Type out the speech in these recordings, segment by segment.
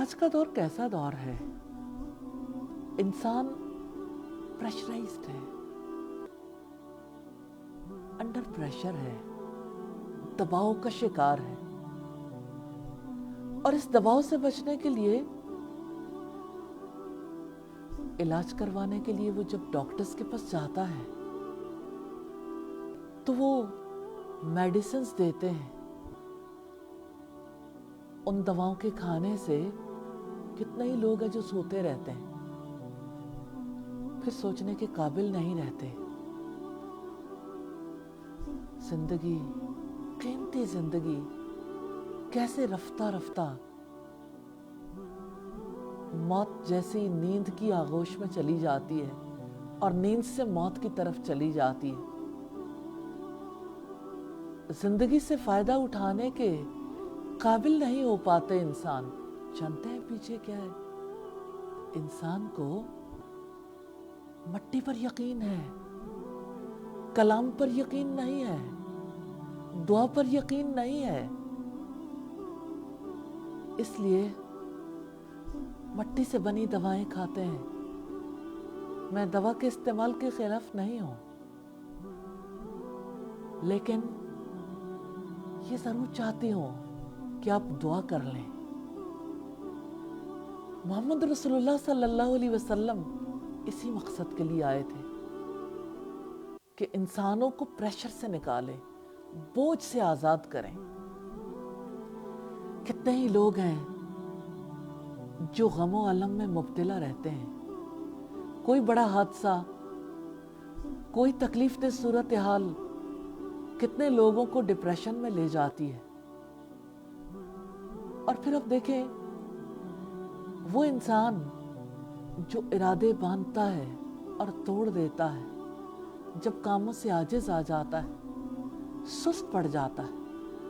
आज का दौर कैसा दौर है? इंसान प्रेशराइज्ड है, अंडर प्रेशर है, दबाव का शिकार है। और इस दबाव से बचने के लिए, इलाज करवाने के लिए वो जब डॉक्टर्स के पास जाता है तो वो मेडिसिन्स देते हैं। उन दवाओं के खाने से कितने ही लोग हैं जो सोते रहते हैं, फिर सोचने के काबिल नहीं रहते। जिंदगी, कीमती जिंदगी कैसे रफ्ता रफ्ता मौत जैसी नींद की आगोश में चली जाती है और नींद से मौत की तरफ चली जाती है। जिंदगी से फायदा उठाने के काबिल नहीं हो पाते इंसान। जानते हैं पीछे क्या है? इंसान को मट्टी पर यकीन है, कलाम पर यकीन नहीं है, दुआ पर यकीन नहीं है। इसलिए मट्टी से बनी दवाएं खाते हैं। मैं दवा के इस्तेमाल के खिलाफ नहीं हूं, लेकिन ये जरूर चाहती हूं कि आप दुआ कर लें। मोहम्मद रसूलुल्लाह सल्लल्लाहु अलैहि वसल्लम इसी मकसद के लिए आए थे कि इंसानों को प्रेशर से निकालें, बोझ से आजाद करें। कितने ही लोग हैं जो गमो अलम में मुब्तला रहते हैं। कोई बड़ा हादसा, कोई तकलीफ दे सूरत हाल कितने लोगों को डिप्रेशन में ले जाती है। और फिर अब देखें, वो इंसान जो इरादे बांधता है और तोड़ देता है, जब कामों से आजिज आ जाता है, सुस्त पड़ जाता है,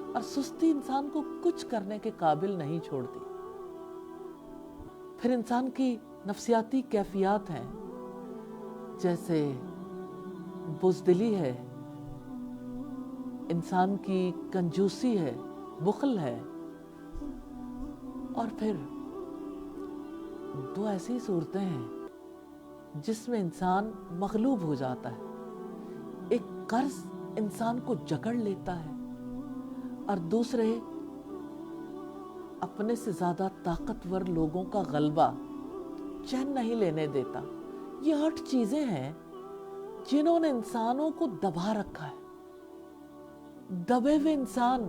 और सुस्ती इंसान को कुछ करने के काबिल नहीं छोड़ती। फिर इंसान की नफ्सियाती कैफियत हैं, जैसे बुज़दिली है, इंसान की कंजूसी है, बुखल है। और फिर दो ऐसी सूरतें हैं जिसमें इंसान मगलूब हो जाता है। एक कर्ज इंसान को जकड़ लेता है और दूसरे अपने से ज्यादा ताकतवर लोगों का गलबा चैन नहीं लेने देता। ये 8 चीजें हैं जिन्होंने इंसानों को दबा रखा है। दबे हुए इंसान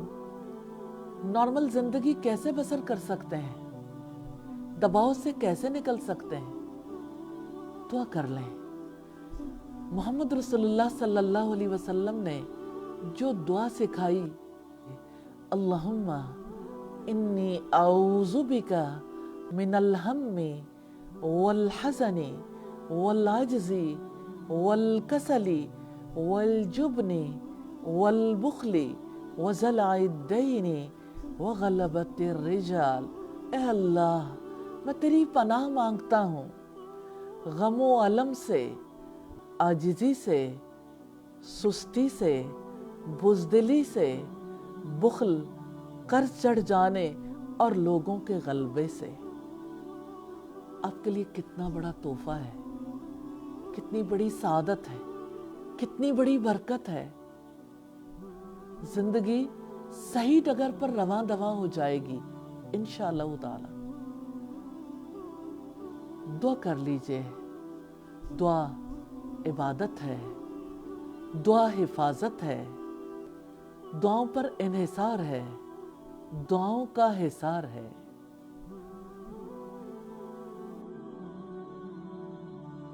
नॉर्मल जिंदगी कैसे बसर कर सकते हैं? दबाव से कैसे निकल सकते हैं? दुआ कर लें। मोहम्मद रसूलुल्लाह सल्लल्लाहु अलैहि वसल्लम ने जो दुआ सिखाई, अल्लाहुम्मा इन्नी औज़ु बिका मिनल हम्मी वल हज़नी वल अज्ज़ी वल कसली वल जुब्नी वल बुखली व ज़लाइद दैनी व गलबतिर रिजाल। ए अल्लाह, मैं तेरी पनाह मांगता हूँ गमो अलम से, आजिज़ी से, सुस्ती से, बुज़दिली से, बुखल, कर्ज चढ़ जाने और लोगों के गलबे से। आपके लिए कितना बड़ा तोहफा है, कितनी बड़ी सादत है, कितनी बड़ी बरकत है। जिंदगी सही डगर पर रवां दवां हो जाएगी इंशाअल्लाह ताला। दुआ कर लीजिए। दुआ इबादत है, दुआ हिफाजत है, दुआओं पर इन्हिसार है, दुआओं का हिसार है।